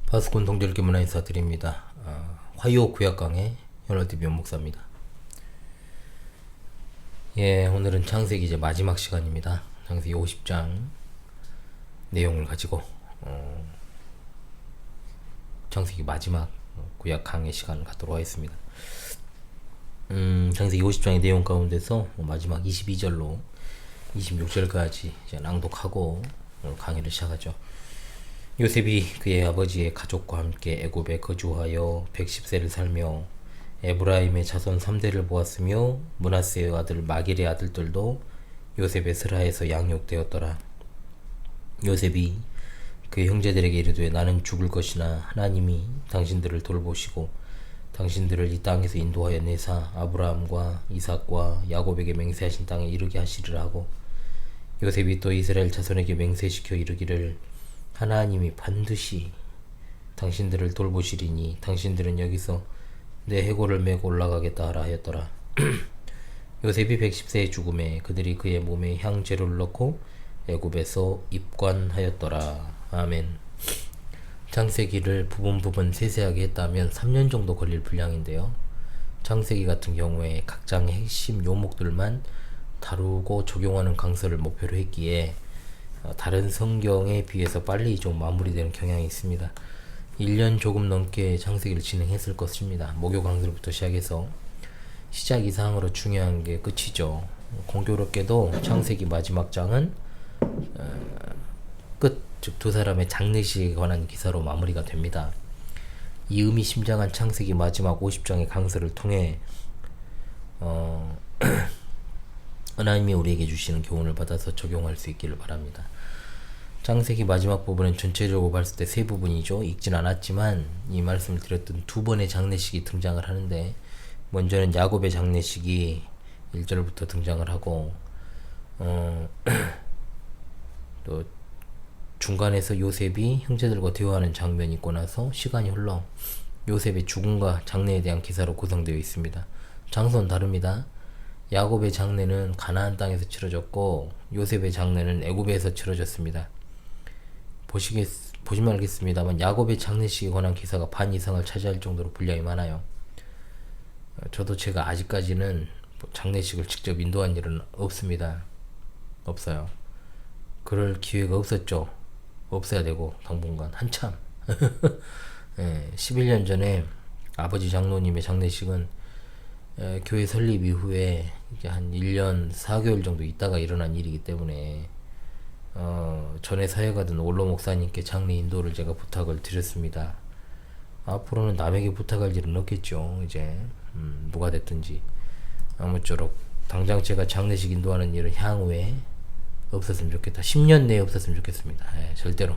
파수꾼 동절기 문화 인사드립니다. 화요 구약강의 현월DB 목사입니다. 예, 오늘은 창세기 이제 마지막 시간입니다. 창세기 50장 내용을 가지고 창세기 마지막 구약 강의 시간을 갖도록 하겠습니다. 창세기 50장의 내용 가운데서 마지막 22절로 26절까지 이제 낭독하고 강의를 시작하죠. 요셉이 그의 아버지의 가족과 함께 애굽에 거주하여 110세를 살며 에브라임의 자손 3대를 보았으며 므낫세의 아들 마길의 아들들도 요셉의 스라에서 양육되었더라. 요셉이 그의 형제들에게 이르되 나는 죽을 것이나 하나님이 당신들을 돌보시고 당신들을 이 땅에서 인도하여 내사 아브라함과 이삭과 야곱에게 맹세하신 땅에 이르게 하시리라 하고, 요셉이 또 이스라엘 자손에게 맹세시켜 이르기를 하나님이 반드시 당신들을 돌보시리니 당신들은 여기서 내 해골을 메고 올라가겠다 하라 하였더라. 요셉이 110세에 죽음에 그들이 그의 몸에 향재료를 넣고 애굽에서 입관하였더라. 아멘. 창세기를 부분 세세하게 했다면 3년 정도 걸릴 분량인데요. 창세기 같은 경우에 각 장의 핵심 요목들만 다루고 적용하는 강서를 목표로 했기에 다른 성경에 비해서 빨리 좀 마무리되는 경향이 있습니다. 1년 조금 넘게 창세기를 진행했을 것입니다. 목요 강설부터 시작해서 시작 이상으로 중요한 게 끝이죠. 공교롭게도 창세기 마지막 장은 끝, 즉 두 사람의 장례식에 관한 기사로 마무리가 됩니다. 이 의미심장한 창세기 마지막 50장의 강설을 통해 하나님이 우리에게 주시는 교훈을 받아서 적용할 수 있기를 바랍니다. 창세기 마지막 부분은 전체적으로 봤을 때 세 부분이죠. 읽진 않았지만 이 말씀을 드렸던 두 번의 장례식이 등장을 하는데, 먼저는 야곱의 장례식이 1절부터 등장을 하고 또 중간에서 요셉이 형제들과 대화하는 장면이 있고 나서 시간이 흘러 요셉의 죽음과 장례에 대한 기사로 구성되어 있습니다. 장소는 다릅니다. 야곱의 장례는 가나안 땅에서 치러졌고 요셉의 장례는 애굽에서 치러졌습니다. 보시면 알겠습니다만 야곱의 장례식에 관한 기사가 반 이상을 차지할 정도로 분량이 많아요. 저도 제가 아직까지는 장례식을 직접 인도한 일은 없습니다. 없어요. 그럴 기회가 없었죠. 없어야 되고 당분간 한참. 11년 전에 아버지 장로님의 장례식은 교회 설립 이후에 이제 한 1년 4개월 정도 있다가 일어난 일이기 때문에 전에 사역하던 올로 목사님께 장례 인도를 제가 부탁을 드렸습니다. 앞으로는 남에게 부탁할 일은 없겠죠. 이제 뭐가 됐든지. 아무쪼록 당장 제가 장례식 인도하는 일은 향후에 없었으면 좋겠다. 10년 내에 없었으면 좋겠습니다. 절대로.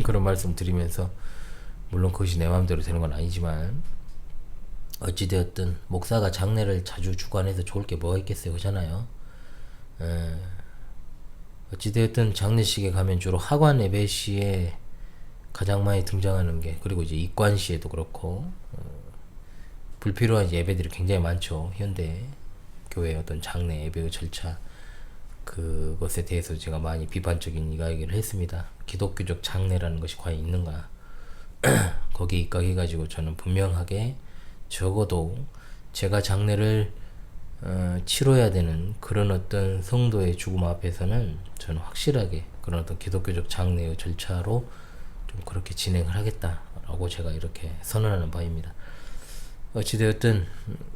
그런 말씀 드리면서, 물론 그것이 내 마음대로 되는 건 아니지만 어찌되었든 목사가 장례를 자주 주관해서 좋을 게 뭐가 있겠어요. 그잖아요. 어찌되었든 장례식에 가면 주로 하관 예배 시에 가장 많이 등장하는 게, 그리고 이제 입관 시에도 그렇고 불필요한 예배들이 굉장히 많죠. 현대 교회의 어떤 장례 예배의 절차, 그것에 대해서 제가 많이 비판적인 이야기를 했습니다. 기독교적 장례라는 것이 과연 있는가? 거기에 입각해가지고 저는 분명하게 적어도 제가 장례를 치러야 되는 그런 어떤 성도의 죽음 앞에서는 저는 확실하게 그런 어떤 기독교적 장례의 절차로 좀 그렇게 진행을 하겠다라고 제가 이렇게 선언하는 바입니다. 어찌되었든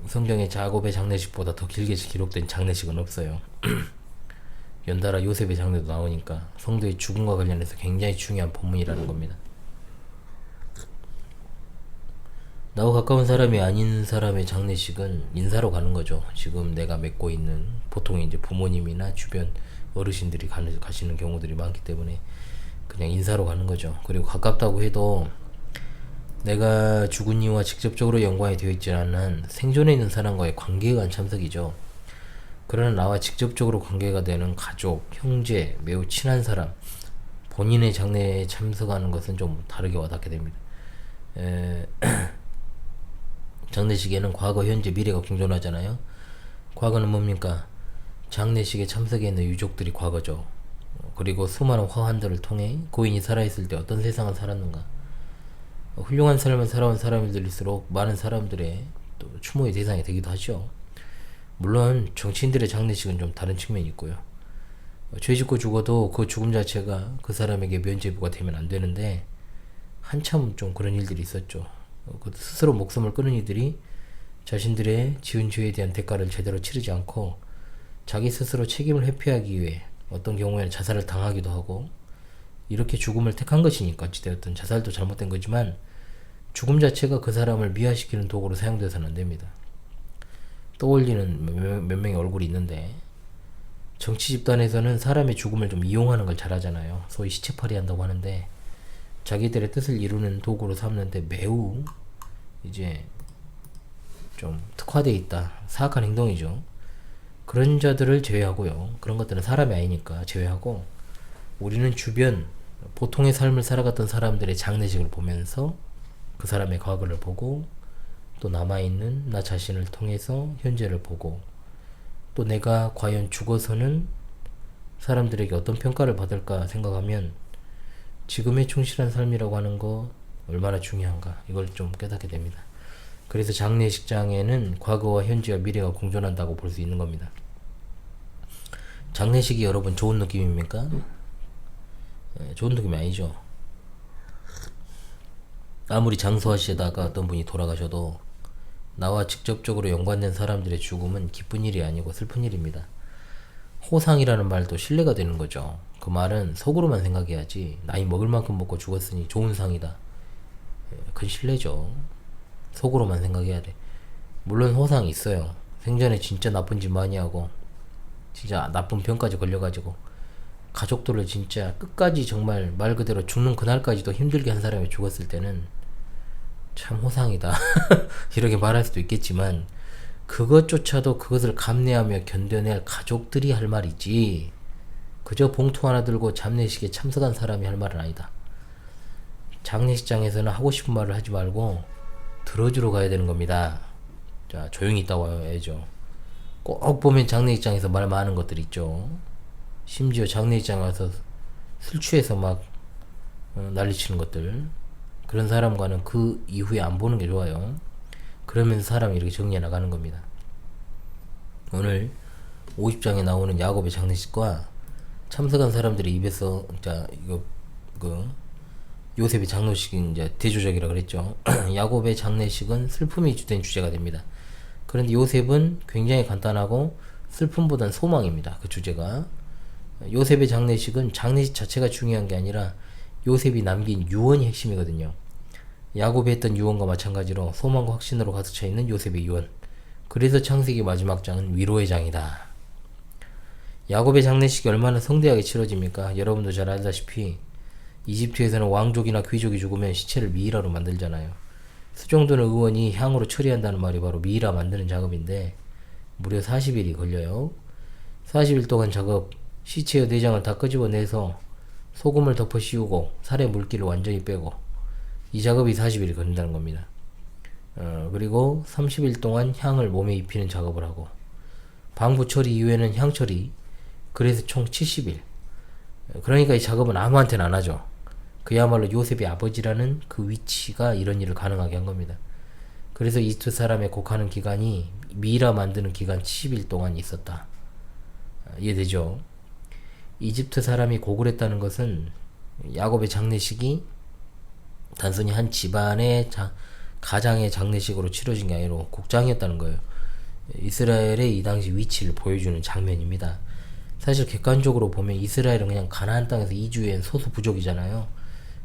성경의 야곱의 장례식보다 더 길게 기록된 장례식은 없어요. 연달아 요셉의 장례도 나오니까 성도의 죽음과 관련해서 굉장히 중요한 본문이라는 겁니다. 나와 가까운 사람이 아닌 사람의 장례식은 인사로 가는 거죠. 지금 내가 맺고 있는, 보통 이제 부모님이나 주변 어르신들이 가시는 경우들이 많기 때문에 그냥 인사로 가는 거죠. 그리고 가깝다고 해도 내가 죽은 이와 직접적으로 연관이 되어 있지 않은 생존해 있는 사람과의 관계에 관한 참석이죠. 그러나 나와 직접적으로 관계가 되는 가족, 형제, 매우 친한 사람, 본인의 장례에 참석하는 것은 좀 다르게 와닿게 됩니다. 장례식에는 과거, 현재, 미래가 공존하잖아요. 과거는 뭡니까? 장례식에 참석해 있는 유족들이 과거죠. 그리고 수많은 화환들을 통해 고인이 살아있을 때 어떤 세상을 살았는가, 훌륭한 삶을 살아온 사람들일수록 많은 사람들의 또 추모의 대상이 되기도 하죠. 물론 정치인들의 장례식은 좀 다른 측면이 있고요. 죄 짓고 죽어도 그 죽음 자체가 그 사람에게 면죄부가 되면 안 되는데, 한참 좀 그런 일들이 있었죠. 스스로 목숨을 끊은 이들이 자신들의 지은 죄에 대한 대가를 제대로 치르지 않고 자기 스스로 책임을 회피하기 위해 어떤 경우에는 자살을 당하기도 하고, 이렇게 죽음을 택한 것이니까 어찌되었든 자살도 잘못된 거지만 죽음 자체가 그 사람을 미화시키는 도구로 사용돼서는 안 됩니다. 떠올리는 몇 명의 얼굴이 있는데, 정치 집단에서는 사람의 죽음을 좀 이용하는 걸 잘하잖아요. 소위 시체팔이 한다고 하는데, 자기들의 뜻을 이루는 도구로 삼는데 매우 이제 좀 특화되어 있다, 사악한 행동이죠. 그런 자들을 제외하고요, 그런 것들은 사람이 아니니까 제외하고, 우리는 주변 보통의 삶을 살아갔던 사람들의 장례식을 보면서 그 사람의 과거를 보고, 또 남아있는 나 자신을 통해서 현재를 보고, 또 내가 과연 죽어서는 사람들에게 어떤 평가를 받을까 생각하면 지금의 충실한 삶이라고 하는 거 얼마나 중요한가, 이걸 좀 깨닫게 됩니다. 그래서 장례식장에는 과거와 현재와 미래가 공존한다고 볼 수 있는 겁니다. 장례식이 여러분 좋은 느낌입니까? 좋은 느낌이 아니죠. 아무리 장수하시다가 어떤 분이 돌아가셔도 나와 직접적으로 연관된 사람들의 죽음은 기쁜 일이 아니고 슬픈 일입니다. 호상이라는 말도 신뢰가 되는 거죠. 그 말은 속으로만 생각해야지, 나이 먹을 만큼 먹고 죽었으니 좋은 상이다, 그건 신뢰죠. 속으로만 생각해야 돼. 물론 호상이 있어요. 생전에 진짜 나쁜 짓 많이 하고 진짜 나쁜 병까지 걸려가지고 가족들을 진짜 끝까지 정말 말 그대로 죽는 그날까지도 힘들게 한 사람이 죽었을 때는 참 호상이다 이렇게 말할 수도 있겠지만, 그것조차도 그것을 감내하며 견뎌낼 가족들이 할 말이지, 그저 봉투 하나 들고 장례식에 참석한 사람이 할 말은 아니다. 장례식장에서는 하고 싶은 말을 하지 말고 들어주러 가야 되는 겁니다. 자, 조용히 있다고 해야죠. 꼭 보면 장례식장에서 말 많은 것들 있죠. 심지어 장례식장 가서 술 취해서 막 난리치는 것들, 그런 사람과는 그 이후에 안 보는 게 좋아요. 그러면서 사람이 이렇게 정리해 나가는 겁니다. 오늘 50장에 나오는 야곱의 장례식과 참석한 사람들의 입에서, 자, 이거 요셉의 장례식이 이제 대조적이라 그랬죠. 야곱의 장례식은 슬픔이 주된 주제가 됩니다. 그런데 요셉은 굉장히 간단하고 슬픔보단 소망입니다. 그 주제가. 요셉의 장례식은 장례식 자체가 중요한 게 아니라 요셉이 남긴 유언이 핵심이거든요. 야곱이 했던 유언과 마찬가지로 소망과 확신으로 가득 차 있는 요셉의 유언. 그래서 창세기 마지막 장은 위로의 장이다. 야곱의 장례식이 얼마나 성대하게 치러집니까? 여러분도 잘 알다시피 이집트에서는 왕족이나 귀족이 죽으면 시체를 미이라로 만들잖아요. 수정도는 의원이 향으로 처리한다는 말이 바로 미이라 만드는 작업인데 무려 40일이 걸려요. 40일 동안 작업, 시체의 내장을 다 끄집어내서 소금을 덮어 씌우고 살의 물기를 완전히 빼고, 이 작업이 40일이 걸린다는 겁니다. 그리고 30일 동안 향을 몸에 입히는 작업을 하고, 방부 처리 이후에는 향 처리, 그래서 총 70일. 그러니까 이 작업은 아무한테나 안 하죠. 그야말로 요셉의 아버지라는 그 위치가 이런 일을 가능하게 한 겁니다. 그래서 이집트 사람의 곡하는 기간이 미이라 만드는 기간 70일 동안 있었다. 이해되죠? 이집트 사람이 곡을 했다는 것은 야곱의 장례식이 단순히 한 집안의 가장의 장례식으로 치러진 게 아니라 곡장이었다는 거예요. 이스라엘의 이 당시 위치를 보여주는 장면입니다. 사실 객관적으로 보면 이스라엘은 그냥 가나안 땅에서 이주한 소수 부족이잖아요.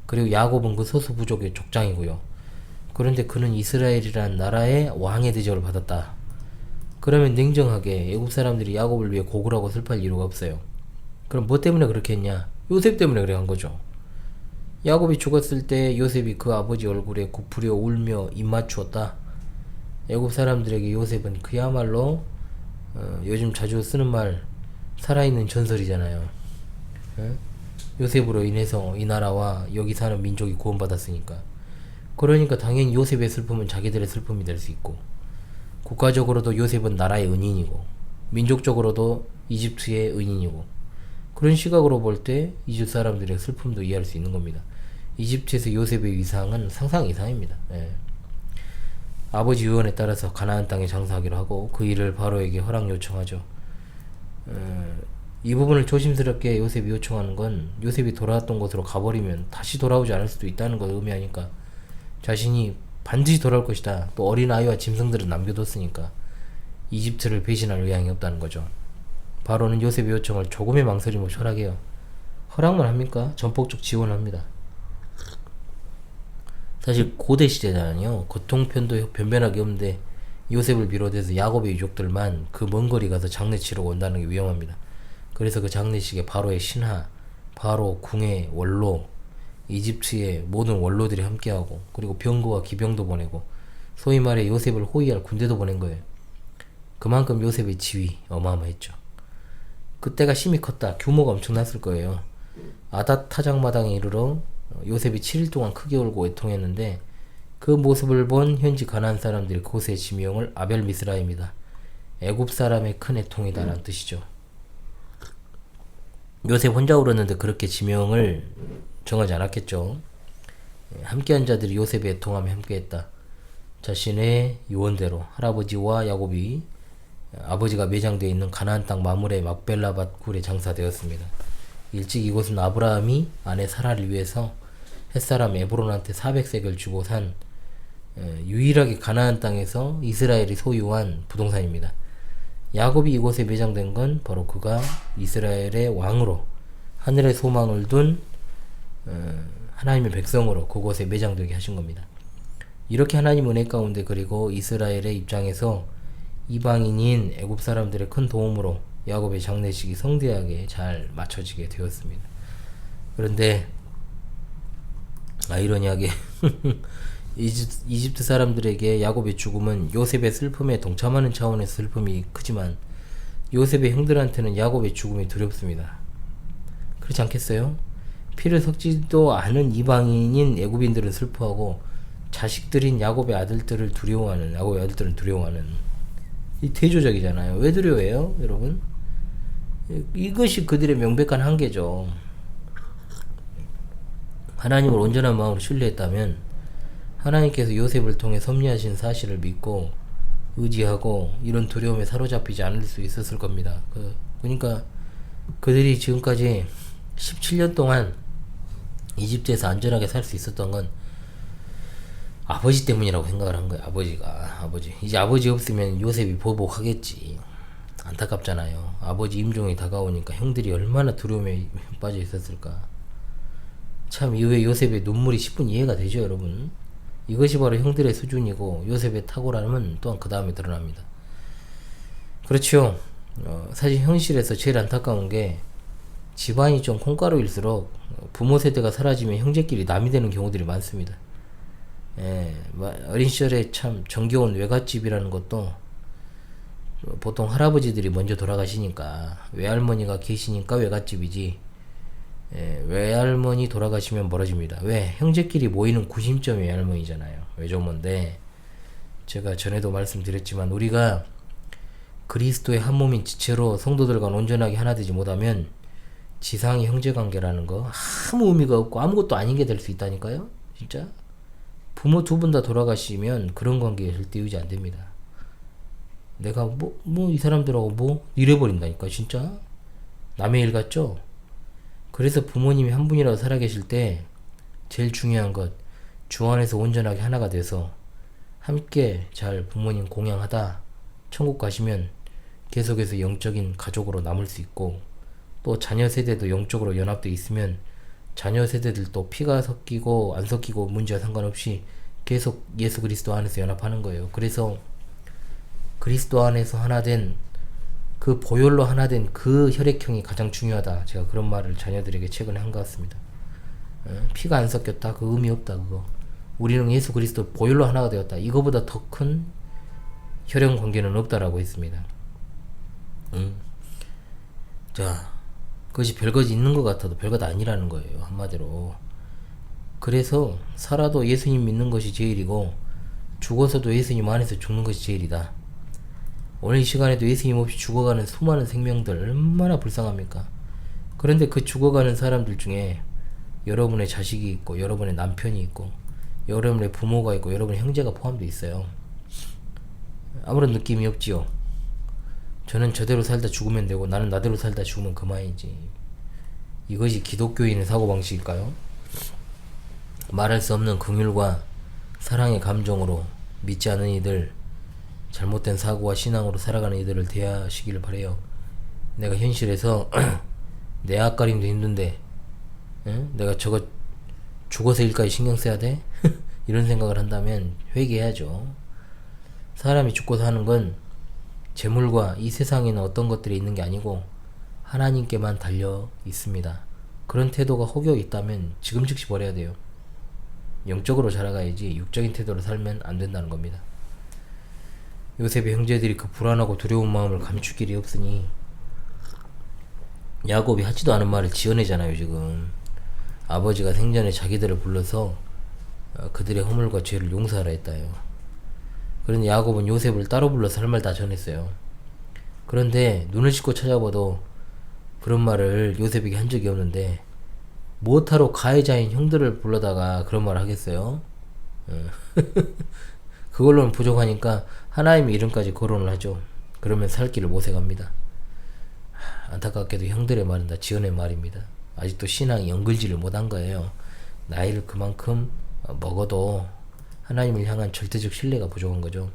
그리고 야곱은 그 소수 부족의 족장이고요. 그런데 그는 이스라엘이란 나라의 왕의 대접을 받았다. 그러면 냉정하게 애굽 사람들이 야곱을 위해 곡을 하고 슬퍼할 이유가 없어요. 그럼 뭐 때문에 그렇게 했냐? 요셉 때문에 그래 한 거죠. 야곱이 죽었을 때 요셉이 그 아버지 얼굴에 굽으려 울며 입 맞추었다. 애굽 사람들에게 요셉은 그야말로 요즘 자주 쓰는 말, 살아있는 전설이잖아요. 요셉으로 인해서 이 나라와 여기 사는 민족이 구원받았으니까. 그러니까 당연히 요셉의 슬픔은 자기들의 슬픔이 될 수 있고, 국가적으로도 요셉은 나라의 은인이고, 민족적으로도 이집트의 은인이고, 그런 시각으로 볼 때 이집트 사람들의 슬픔도 이해할 수 있는 겁니다. 이집트에서 요셉의 위상은 상상 이상입니다. 예. 아버지 유언에 따라서 가나안 땅에 장사하기로 하고 그 일을 바로에게 허락 요청하죠. 이 부분을 조심스럽게 요셉이 요청하는 건 요셉이 돌아왔던 곳으로 가버리면 다시 돌아오지 않을 수도 있다는 걸 의미하니까 자신이 반드시 돌아올 것이다. 또 어린 아이와 짐승들을 남겨뒀으니까 이집트를 배신할 의향이 없다는 거죠. 바로는 요셉의 요청을 조금의 망설임 없이 허락해요. 허락만 합니까? 전폭적 지원을 합니다. 사실 고대 시대잖아요. 고통편도 변변하게 없는데 요셉을 비롯해서 야곱의 유족들만 그 먼 거리 가서 장례 치르고 온다는 게 위험합니다. 그래서 그 장례식에 바로의 신하, 바로 궁의 원로, 이집트의 모든 원로들이 함께하고 그리고 병거와 기병도 보내고 소위 말해 요셉을 호위할 군대도 보낸 거예요. 그만큼 요셉의 지위 어마어마했죠. 그때가 심히 컸다. 규모가 엄청났을 거예요. 아닷 타작마당에 이르러 요셉이 7일 동안 크게 울고 애통했는데 그 모습을 본 현지 가나안 사람들이 그곳의 지명을 아벨 미스라입니다. 애굽 사람의 큰 애통이다 라는 뜻이죠. 요셉 혼자 울었는데 그렇게 지명을 정하지 않았겠죠. 함께한 자들이 요셉의 애통함에 함께했다. 자신의 유언대로 할아버지와 야곱이 아버지가 매장되어 있는 가나안 땅 마물의 막벨라밭 굴에 장사되었습니다. 일찍 이곳은 아브라함이 아내 사라를 위해서 햇사람 에브론한테 400색을 주고 산 유일하게 가나안 땅에서 이스라엘이 소유한 부동산입니다. 야곱이 이곳에 매장된 건 바로 그가 이스라엘의 왕으로 하늘의 소망을 둔 하나님의 백성으로 그곳에 매장되게 하신 겁니다. 이렇게 하나님 은혜 가운데 그리고 이스라엘의 입장에서 이방인인 애굽 사람들의 큰 도움으로 야곱의 장례식이 성대하게 잘 마쳐지게 되었습니다. 그런데 아이러니하게 이집트 사람들에게 야곱의 죽음은 요셉의 슬픔에 동참하는 차원에서 슬픔이 크지만 요셉의 형들한테는 야곱의 죽음이 두렵습니다. 그렇지 않겠어요? 피를 섞지도 않은 이방인인 애굽인들은 슬퍼하고 자식들인 야곱의 아들들은 두려워하는 이 대조적이잖아요. 왜 두려워해요, 여러분? 이것이 그들의 명백한 한계죠. 하나님을 온전한 마음으로 신뢰했다면 하나님께서 요셉을 통해 섭리하신 사실을 믿고 의지하고 이런 두려움에 사로잡히지 않을 수 있었을 겁니다. 그러니까 그들이 지금까지 17년 동안 이집트에서 안전하게 살 수 있었던 건 아버지 때문이라고 생각을 한 거예요. 아버지. 이제 아버지 없으면 요셉이 보복하겠지. 안타깝잖아요. 아버지 임종이 다가오니까 형들이 얼마나 두려움에 빠져 있었을까. 참 이후에 요셉의 눈물이 10분 이해가 되죠, 여러분. 이것이 바로 형들의 수준이고 요셉의 탁월함은 또한 그 다음에 드러납니다. 그렇죠. 사실 현실에서 제일 안타까운 게 집안이 좀 콩가루일수록 부모 세대가 사라지면 형제끼리 남이 되는 경우들이 많습니다. 어린 시절에 참 정겨운 외갓집이라는 것도 보통 할아버지들이 먼저 돌아가시니까 외할머니가 계시니까 외갓집이지 외할머니 돌아가시면 멀어집니다. 왜? 형제끼리 모이는 구심점이 외할머니잖아요. 외조모인데 제가 전에도 말씀드렸지만 우리가 그리스도의 한 몸인 지체로 성도들과 온전하게 하나 되지 못하면 지상의 형제관계라는 거 아무 의미가 없고 아무것도 아닌 게 될 수 있다니까요. 진짜 부모 두 분 다 돌아가시면 그런 관계에 절대 유지 안 됩니다. 내가 이 사람들하고 이래버린다니까 진짜 남의 일 같죠? 그래서 부모님이 한 분이라도 살아계실 때 제일 중요한 것 주 안에서 온전하게 하나가 돼서 함께 잘 부모님 공양하다 천국 가시면 계속해서 영적인 가족으로 남을 수 있고 또 자녀 세대도 영적으로 연합되어 있으면 자녀 세대들도 피가 섞이고 안 섞이고 문제와 상관없이 계속 예수 그리스도 안에서 연합하는 거예요. 그래서 그리스도 안에서 하나된 그 보혈로 하나된 그 혈액형이 가장 중요하다. 제가 그런 말을 자녀들에게 최근에 한 것 같습니다. 피가 안 섞였다. 그 의미 없다. 그거. 우리는 예수 그리스도 보혈로 하나가 되었다. 이거보다 더 큰 혈연 관계는 없다라고 했습니다. 자, 그것이 별것이 있는 것 같아도 별것 아니라는 거예요. 한마디로. 그래서 살아도 예수님 믿는 것이 제일이고 죽어서도 예수님 안에서 죽는 것이 제일이다. 오늘 이 시간에도 예수님 없이 죽어가는 수많은 생명들 얼마나 불쌍합니까? 그런데 그 죽어가는 사람들 중에 여러분의 자식이 있고, 여러분의 남편이 있고, 여러분의 부모가 있고, 여러분의 형제가 포함되어 있어요. 아무런 느낌이 없지요. 저는 저대로 살다 죽으면 되고, 나는 나대로 살다 죽으면 그만이지. 이것이 기독교인의 사고방식일까요? 말할 수 없는 긍휼과 사랑의 감정으로 믿지 않은 이들, 잘못된 사고와 신앙으로 살아가는 이들을 대하시기를 바래요. 내가 현실에서 내 앞가림도 힘든데, 응? 내가 저거 죽어서 일까지 신경 써야 돼? 이런 생각을 한다면 회개해야죠. 사람이 죽고 사는 건 재물과 이 세상에는 어떤 것들이 있는 게 아니고 하나님께만 달려 있습니다. 그런 태도가 혹여 있다면 지금 즉시 버려야 돼요. 영적으로 자라가야지 육적인 태도로 살면 안 된다는 겁니다. 요셉의 형제들이 그 불안하고 두려운 마음을 감출 길이 없으니 야곱이 하지도 않은 말을 지어내잖아요. 지금 아버지가 생전에 자기들을 불러서 그들의 허물과 죄를 용서하라 했다요. 그런데 야곱은 요셉을 따로 불러서 할 말 다 전했어요. 그런데 눈을 씻고 찾아봐도 그런 말을 요셉에게 한 적이 없는데 무엇하러 가해자인 형들을 불러다가 그런 말을 하겠어요? 그걸로는 부족하니까 하나님의 이름까지 거론을 하죠. 그러면 살 길을 모색합니다. 안타깝게도 형들의 말은 다 지어낸 말입니다. 아직도 신앙이 연글지를 못한 거예요. 나이를 그만큼 먹어도 하나님을 향한 절대적 신뢰가 부족한 거죠.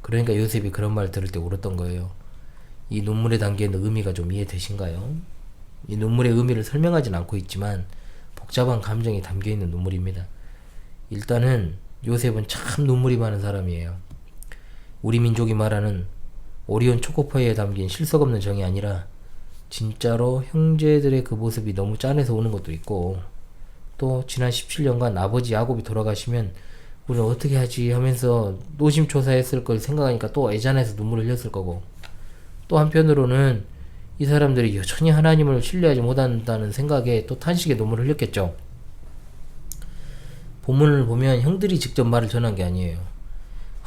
그러니까 요셉이 그런 말 들을 때 울었던 거예요. 이 눈물에 담겨있는 의미가 좀 이해되신가요? 이 눈물의 의미를 설명하진 않고 있지만 복잡한 감정이 담겨있는 눈물입니다. 일단은 요셉은 참 눈물이 많은 사람이에요. 우리 민족이 말하는 오리온 초코파이에 담긴 실속 없는 정이 아니라 진짜로 형제들의 그 모습이 너무 짠해서 우는 것도 있고, 또 지난 17년간 아버지 야곱이 돌아가시면 우리는 어떻게 하지 하면서 노심초사했을 걸 생각하니까 또 애잔해서 눈물을 흘렸을 거고, 또 한편으로는 이 사람들이 여전히 하나님을 신뢰하지 못한다는 생각에 또 탄식의 눈물을 흘렸겠죠. 본문을 보면 형들이 직접 말을 전한 게 아니에요.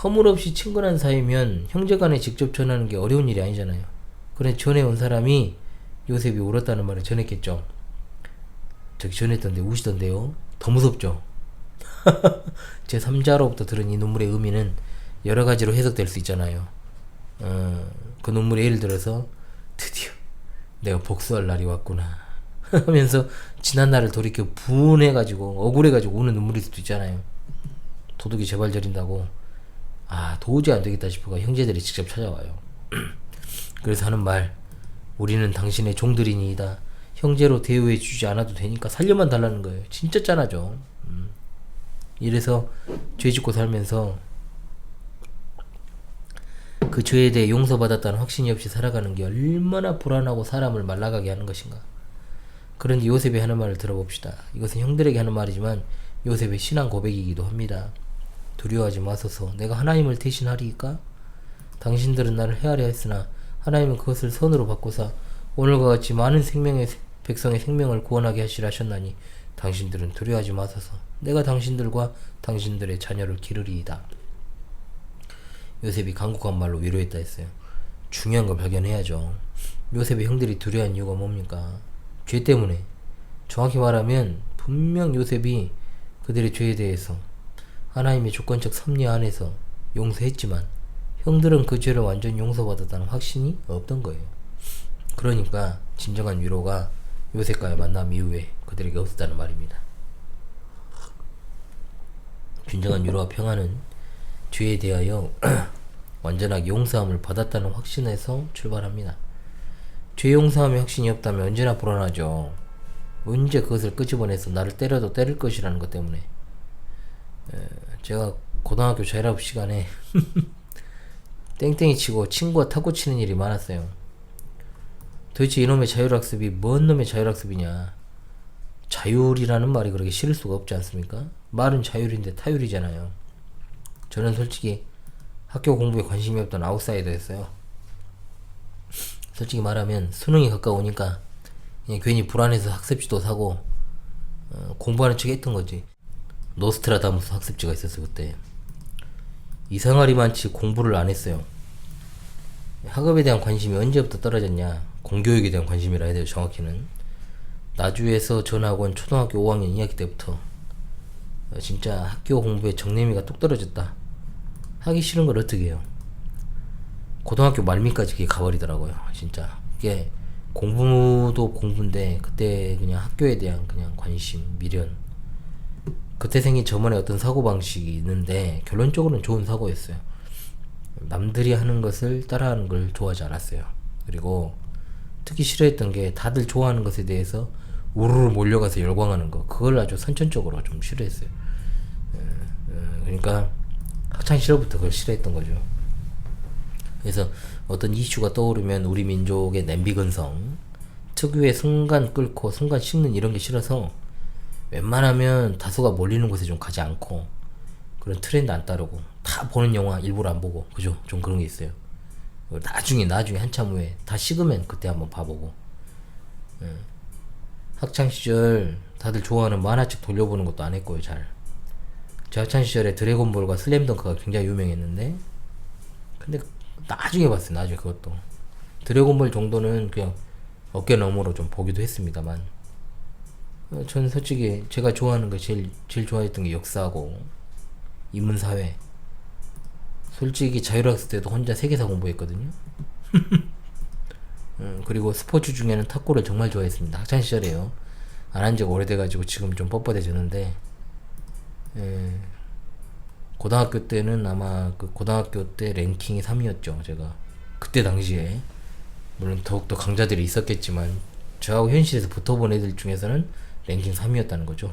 허물없이 친근한 사이면 형제간에 직접 전하는 게 어려운 일이 아니잖아요. 그런데 전해온 사람이 요셉이 울었다는 말을 전했겠죠. 저기 전했던데 우시던데요. 더 무섭죠. 제 3자로부터 들은 이 눈물의 의미는 여러 가지로 해석될 수 있잖아요. 그 눈물이 예를 들어서 드디어 내가 복수할 날이 왔구나 하면서 지난 날을 돌이켜 분해가지고 억울해가지고 우는 눈물일 수도 있잖아요. 도둑이 제발 저린다고 도저히 안되겠다 싶어가 형제들이 직접 찾아와요. 그래서 하는 말, 우리는 당신의 종들이니이다. 형제로 대우해 주지 않아도 되니까 살려만 달라는 거예요. 진짜 짠하죠. 이래서 죄 짓고 살면서 그 죄에 대해 용서받았다는 확신이 없이 살아가는 게 얼마나 불안하고 사람을 말라가게 하는 것인가. 그런데 요셉이 하는 말을 들어봅시다. 이것은 형들에게 하는 말이지만 요셉의 신앙 고백이기도 합니다. 두려워하지 마소서. 내가 하나님을 대신하리이까? 당신들은 나를 헤아려 했으나 하나님은 그것을 선으로 바꾸사 오늘과 같이 많은 백성의 생명을 구원하게 하시라 하셨나니 당신들은 두려워하지 마소서. 내가 당신들과 당신들의 자녀를 기르리이다. 요셉이 간곡한 말로 위로했다 했어요. 중요한 걸 발견해야죠. 요셉의 형들이 두려워한 이유가 뭡니까? 죄 때문에. 정확히 말하면 분명 요셉이 그들의 죄에 대해서 하나님의 조건적 섭리 안에서 용서했지만 형들은 그 죄를 완전히 용서받았다는 확신이 없던 거예요. 그러니까 진정한 위로가 요셉과의 만남 이후에 그들에게 없었다는 말입니다. 진정한 위로와 평안은 죄에 대하여 완전하게 용서함을 받았다는 확신에서 출발합니다. 죄 용서함의 확신이 없다면 언제나 불안하죠. 언제 그것을 끄집어내서 나를 때려도 때릴 것이라는 것 때문에. 제가 고등학교 자율학습 시간에 땡땡이 치고 친구와 탁구 치는 일이 많았어요. 도대체 이놈의 자율학습이 뭔 놈의 자율학습이냐. 자율이라는 말이 그렇게 싫을 수가 없지 않습니까? 말은 자율인데 타율이잖아요. 저는 솔직히 학교 공부에 관심이 없던 아웃사이더였어요. 솔직히 말하면 수능이 가까우니까 그냥 괜히 불안해서 학습지도 사고 공부하는 척 했던 거지. 노스트라다무스 학습지가 있었어 그때. 이상하리 많지 공부를 안 했어요. 학업에 대한 관심이 언제부터 떨어졌냐. 공교육에 대한 관심이라 해야 돼요 정확히는. 나주에서 전학온 초등학교 5학년 2학기 때부터 진짜 학교 공부에 정내미가 뚝 떨어졌다. 하기 싫은 걸 어떻게 해요. 고등학교 말미까지 그게 가버리더라고요. 진짜 이게 공부도 공부인데 그때 그냥 학교에 대한 그냥 관심, 미련, 그때 생긴 저만의 어떤 사고방식이 있는데 결론적으로는 좋은 사고였어요. 남들이 하는 것을 따라하는 걸 좋아하지 않았어요. 그리고 특히 싫어했던 게 다들 좋아하는 것에 대해서 우르르 몰려가서 열광하는 거, 그걸 아주 선천적으로 좀 싫어했어요. 그러니까 학창시절부터 그걸 싫어했던 거죠. 그래서 어떤 이슈가 떠오르면 우리 민족의 냄비근성, 특유의 순간 끓고 순간 식는 이런 게 싫어서 웬만하면 다수가 몰리는 곳에 좀 가지 않고 그런 트렌드 안 따르고 다 보는 영화 일부러 안 보고, 그죠? 좀 그런 게 있어요. 나중에 한참 후에 다 식으면 그때 한번 봐보고. 학창시절 다들 좋아하는 만화책 돌려보는 것도 안 했고요. 잘. 제 학창시절에 드래곤볼과 슬램덩크가 굉장히 유명했는데, 근데 나중에 봤어요. 나중에 그것도 드래곤볼 정도는 그냥 어깨 너머로 좀 보기도 했습니다만, 저는 솔직히 제가 좋아하는 거 제일 좋아했던 게 역사고 인문사회. 솔직히 자율학습 때도 혼자 세계사 공부했거든요. 그리고 스포츠 중에는 탁구를 정말 좋아했습니다. 학창시절에요. 안 한 지가 오래돼가지고 지금 좀 뻣뻣해졌는데, 고등학교 때는 아마 그 고등학교 때 랭킹이 3위였죠. 제가 그때 당시에. 물론 더욱더 강자들이 있었겠지만 저하고 현실에서 붙어본 애들 중에서는 랭킹 3위였다는 거죠.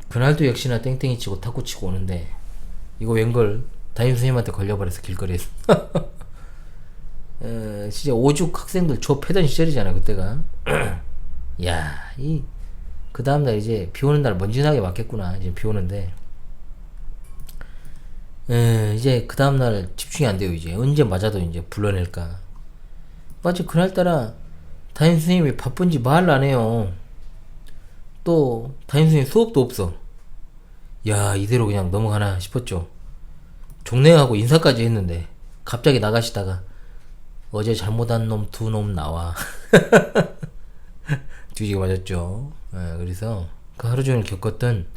그날도 역시나 땡땡이 치고 탁구 치고 오는데, 이거 웬걸 담임선생님한테 걸려버려서 길거리에서. 진짜 오죽 학생들 졸업하던 시절이잖아 그때가. 야, 그 다음날 이제 비 오는 날 먼지나게 맞겠구나. 이제 비 오는데, 이제 그 다음날 집중이 안 돼요. 이제 언제 맞아도 이제 불러낼까. 마치 그날따라 담임선생님이 바쁜지 말을 안 해요. 또 담임선생님 수업도 없어. 야, 이대로 그냥 넘어가나 싶었죠. 종례하고 인사까지 했는데 갑자기 나가시다가 어제 잘못한 놈 2놈 나와. 뒤지게 맞았죠. 그래서 그 하루 종일 겪었던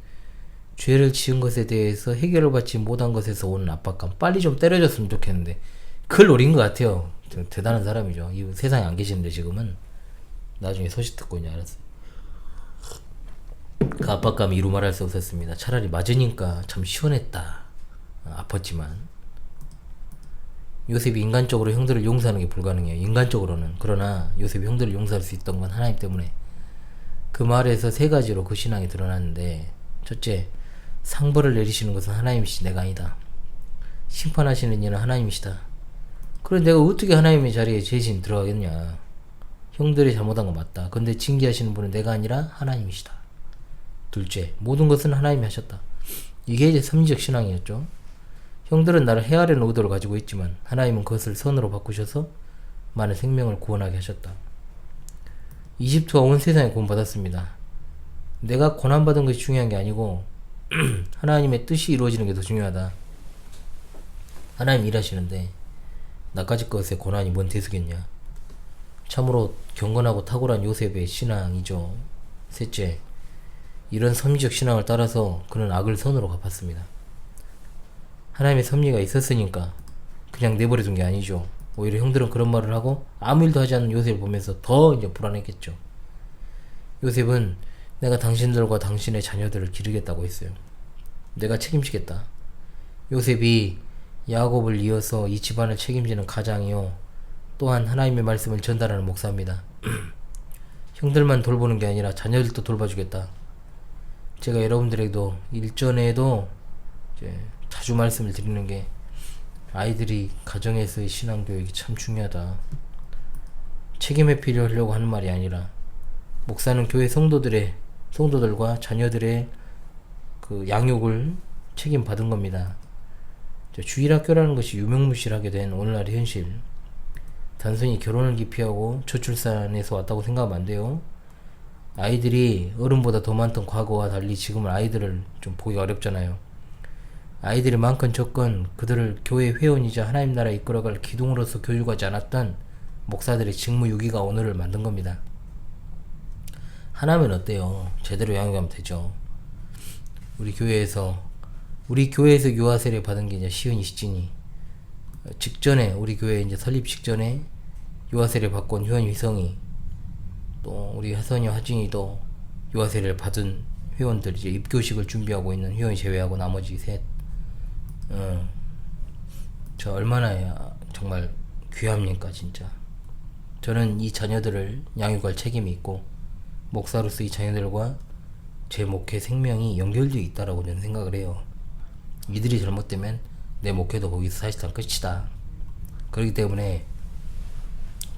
죄를 지은 것에 대해서 해결을 받지 못한 것에서 오는 압박감, 빨리 좀 때려줬으면 좋겠는데 그걸 노린 것 같아요. 대단한 사람이죠. 이 세상에 안 계시는데 지금은. 나중에 소식 듣고 이제 알았어요. 그 압박감이 이루 말할 수 없었습니다. 차라리 맞으니까 참 시원했다. 아팠지만. 요셉이 인간적으로 형들을 용서하는 게 불가능해요. 인간적으로는. 그러나 요셉이 형들을 용서할 수 있던 건 하나님 때문에. 그 말에서 세 가지로 그 신앙이 드러났는데, 첫째, 상벌을 내리시는 것은 하나님이시, 내가 아니다. 심판하시는 이는 하나님이시다. 그래 내가 어떻게 하나님의 자리에 대신 들어가겠냐. 형들이 잘못한 거 맞다. 근데 징계하시는 분은 내가 아니라 하나님이시다. 둘째, 모든 것은 하나님이 하셨다. 이게 이제 삼위적 신앙이었죠. 형들은 나를 해하려는 의도를 가지고 있지만 하나님은 그것을 선으로 바꾸셔서 많은 생명을 구원하게 하셨다. 이집트와 온 세상에 구원받았습니다. 내가 고난받은 것이 중요한 게 아니고 하나님의 뜻이 이루어지는 게 더 중요하다. 하나님 일하시는데 나까지 것에 고난이 뭔 대수겠냐. 참으로 경건하고 탁월한 요셉의 신앙이죠. 셋째, 이런 섭리적 신앙을 따라서 그는 악을 선으로 갚았습니다. 하나님의 섭리가 있었으니까 그냥 내버려둔 게 아니죠. 오히려 형들은 그런 말을 하고 아무 일도 하지 않는 요셉을 보면서 더 이제 불안했겠죠. 요셉은 내가 당신들과 당신의 자녀들을 기르겠다고 했어요. 내가 책임지겠다. 요셉이 야곱을 이어서 이 집안을 책임지는 가장이요, 또한 하나님의 말씀을 전달하는 목사입니다. 형들만 돌보는 게 아니라 자녀들도 돌봐주겠다. 제가 여러분들에게도 일전에도 이제 자주 말씀을 드리는 게, 아이들이 가정에서의 신앙교육이 참 중요하다. 책임에 필요하려고 하는 말이 아니라, 목사는 교회 성도들과 자녀들의 그 양육을 책임받은 겁니다. 주일학교라는 것이 유명무실하게 된 오늘날의 현실, 단순히 결혼을 기피하고 저출산에서 왔다고 생각하면 안 돼요. 아이들이 어른보다 더 많던 과거와 달리 지금은 아이들을 좀 보기가 어렵잖아요. 아이들이 많건 적건 그들을 교회 회원이자 하나님 나라에 이끌어갈 기둥으로서 교육하지 않았던 목사들의 직무유기가 오늘을 만든 겁니다. 하나면 어때요? 제대로 양육하면 되죠. 우리 교회에서 유아 세례 받은 게 이제 시은이 시진이 직전에, 우리 교회 이제 설립 직전에 유아 세례 받고 온 효연이 휘성이, 또 우리 하선이 하진이도 유아 세례를 받은 회원들, 이제 입교식을 준비하고 있는 회원이 제외하고 나머지 셋. 저 얼마나 정말 귀합니까 진짜. 저는 이 자녀들을 양육할 책임이 있고, 목사로서 이 자녀들과 제 목회 생명이 연결되어 있다라고 저는 생각을 해요. 이들이 잘못되면 내 목회도 거기서 사실상 끝이다. 그렇기 때문에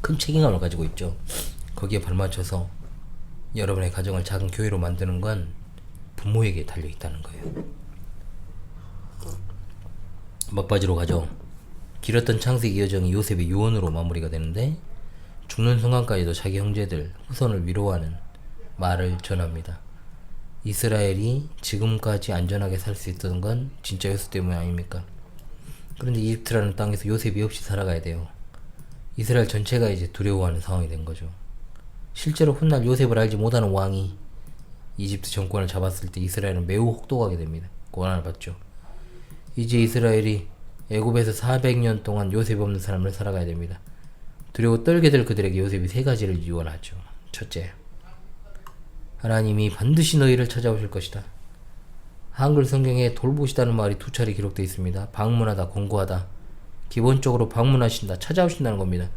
큰 책임감을 가지고 있죠. 거기에 발맞춰서 여러분의 가정을 작은 교회로 만드는 건 부모에게 달려 있다는 거예요. 막바지로 가죠. 길었던 창세기 여정이 요셉의 유언으로 마무리가 되는데, 죽는 순간까지도 자기 형제들, 후손을 위로하는 말을 전합니다. 이스라엘이 지금까지 안전하게 살 수 있었던 건 진짜 요셉 때문 아닙니까? 그런데 이집트라는 땅에서 요셉이 없이 살아가야 돼요. 이스라엘 전체가 이제 두려워하는 상황이 된 거죠. 실제로 훗날 요셉을 알지 못하는 왕이 이집트 정권을 잡았을 때 이스라엘은 매우 혹독하게 됩니다. 고난을 받죠. 이제 이스라엘이 애굽에서 400년 동안 요셉 없는 삶을 살아가야 됩니다. 두려워 떨게 될 그들에게 요셉이 세 가지를 유언하죠. 첫째, 하나님이 반드시 너희를 찾아오실 것이다. 한글 성경에 돌보시다는 말이 2차례 기록되어 있습니다. 방문하다, 권고하다. 기본적으로 방문하신다, 찾아오신다는 겁니다.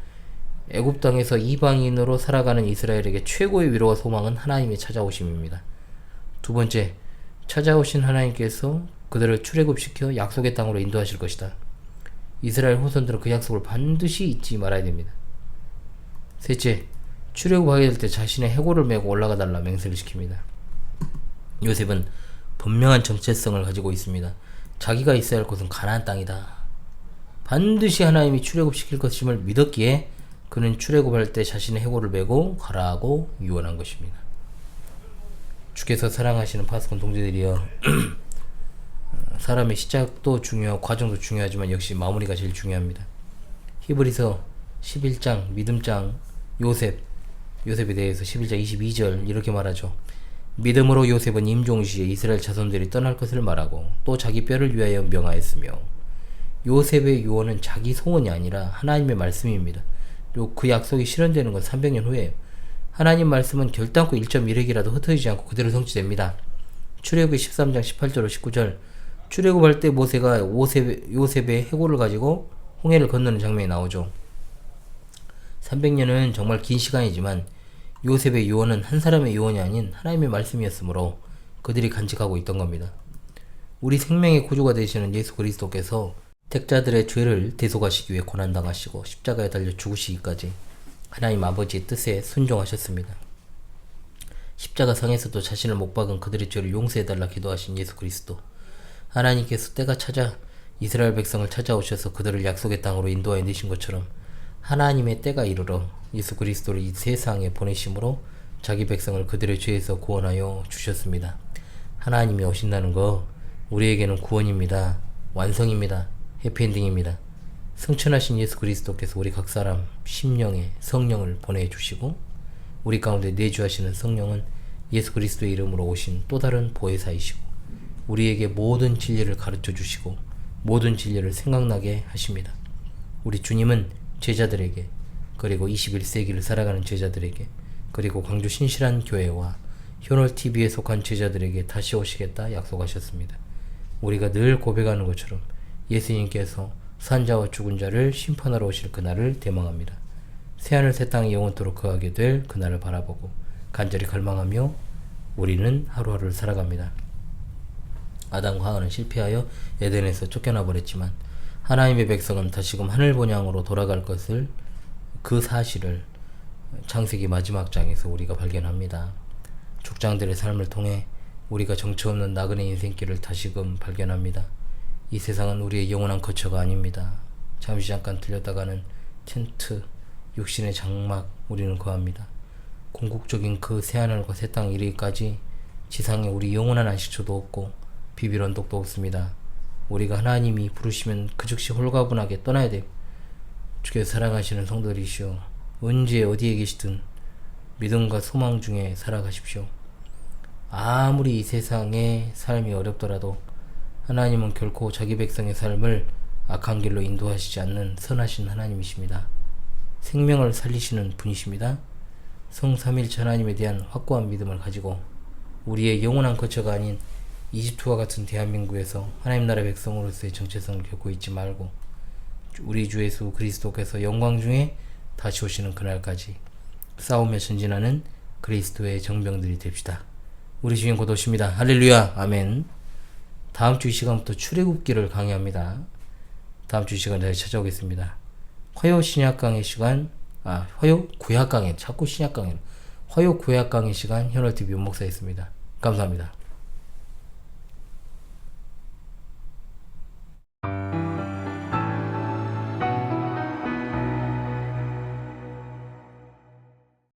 애굽 땅에서 이방인으로 살아가는 이스라엘에게 최고의 위로와 소망은 하나님의 찾아오심입니다. 두 번째, 찾아오신 하나님께서 그들을 출애굽시켜 약속의 땅으로 인도하실 것이다. 이스라엘 후손들은 그 약속을 반드시 잊지 말아야 됩니다. 셋째, 출애굽하게 될 때 자신의 해골을 메고 올라가 달라 맹세를 시킵니다. 요셉은 분명한 정체성을 가지고 있습니다. 자기가 있어야 할 곳은 가나안 땅이다. 반드시 하나님이 출애굽시킬 것임을 믿었기에 그는 출애굽할 때 자신의 해골을 메고 가라고 유언한 것입니다. 주께서 사랑하시는 파수꾼 동지들이여, 사람의 시작도 중요하고 과정도 중요하지만 역시 마무리가 제일 중요합니다. 히브리서 11장 믿음장 요셉에 대해서 11장 22절 이렇게 말하죠. 믿음으로 요셉은 임종시에 이스라엘 자손들이 떠날 것을 말하고 또 자기 뼈를 위하여 명하였으며, 요셉의 유언은 자기 소원이 아니라 하나님의 말씀입니다. 그리고 그 약속이 실현되는 건 300년 후에요. 하나님 말씀은 결단코 1.1획이라도 흩어지지 않고 그대로 성취됩니다. 출애굽기 13장 18절 19절, 출애굽할 때 모세가 요셉의 해골을 가지고 홍해를 건너는 장면이 나오죠. 300년은 정말 긴 시간이지만 요셉의 유언은 한 사람의 유언이 아닌 하나님의 말씀이었으므로 그들이 간직하고 있던 겁니다. 우리 생명의 구주가 되시는 예수 그리스도께서 택자들의 죄를 대속하시기 위해 고난당하시고 십자가에 달려 죽으시기까지 하나님 아버지의 뜻에 순종하셨습니다. 십자가 상에서도 자신을 못 박은 그들의 죄를 용서해달라 기도하신 예수 그리스도, 하나님께서 때가 찾아 이스라엘 백성을 찾아오셔서 그들을 약속의 땅으로 인도하여 내신 것처럼 하나님의 때가 이르러 예수 그리스도를 이 세상에 보내심으로 자기 백성을 그들의 죄에서 구원하여 주셨습니다. 하나님이 오신다는 거 우리에게는 구원입니다. 완성입니다. 해피엔딩입니다. 승천하신 예수 그리스도께서 우리 각 사람 심령에 성령을 보내주시고, 우리 가운데 내주하시는 성령은 예수 그리스도의 이름으로 오신 또 다른 보혜사이시고, 우리에게 모든 진리를 가르쳐 주시고 모든 진리를 생각나게 하십니다. 우리 주님은 제자들에게, 그리고 21세기를 살아가는 제자들에게, 그리고 광주 신실한 교회와 현월TV에 속한 제자들에게 다시 오시겠다 약속하셨습니다. 우리가 늘 고백하는 것처럼 예수님께서 산자와 죽은 자를 심판하러 오실 그날을 대망합니다. 새하늘 새 땅이 영원토록 거하게 될 그날을 바라보고 간절히 갈망하며 우리는 하루하루를 살아갑니다. 아담과 하와는 실패하여 에덴에서 쫓겨나 버렸지만 하나님의 백성은 다시금 하늘 본향으로 돌아갈 것을, 그 사실을 창세기 마지막 장에서 우리가 발견합니다. 족장들의 삶을 통해 우리가 정처 없는 나그네 인생길을 다시금 발견합니다. 이 세상은 우리의 영원한 거처가 아닙니다. 잠시 잠깐 들렸다가는 텐트, 육신의 장막 우리는 거합니다. 궁극적인 그 새하늘과 새 땅 이르기까지 지상에 우리 영원한 안식처도 없고 비빌 언덕도 없습니다. 우리가 하나님이 부르시면 그 즉시 홀가분하게 떠나야 돼요. 주께서 사랑하시는 성도들이시오, 언제 어디에 계시든 믿음과 소망 중에 살아가십시오. 아무리 이 세상의 삶이 어렵더라도 하나님은 결코 자기 백성의 삶을 악한 길로 인도하시지 않는 선하신 하나님이십니다. 생명을 살리시는 분이십니다. 성삼일체 하나님에 대한 확고한 믿음을 가지고 우리의 영원한 거처가 아닌 이집트와 같은 대한민국에서 하나님 나라 백성으로서의 정체성을 겪고 있지 말고 우리 주 예수 그리스도께서 영광 중에 다시 오시는 그날까지 싸우며 전진하는 그리스도의 정병들이 됩시다. 우리 주님 곧 오십니다. 할렐루야. 아멘. 다음 주 이 시간부터 출애굽기를 강의합니다. 다음 주 이 시간 다시 찾아오겠습니다. 화요 신약 강의 시간, 화요 구약 강의, 자꾸 신약 강의, 화요 구약 강의 시간 현월TV 윤목사였습니다. 감사합니다.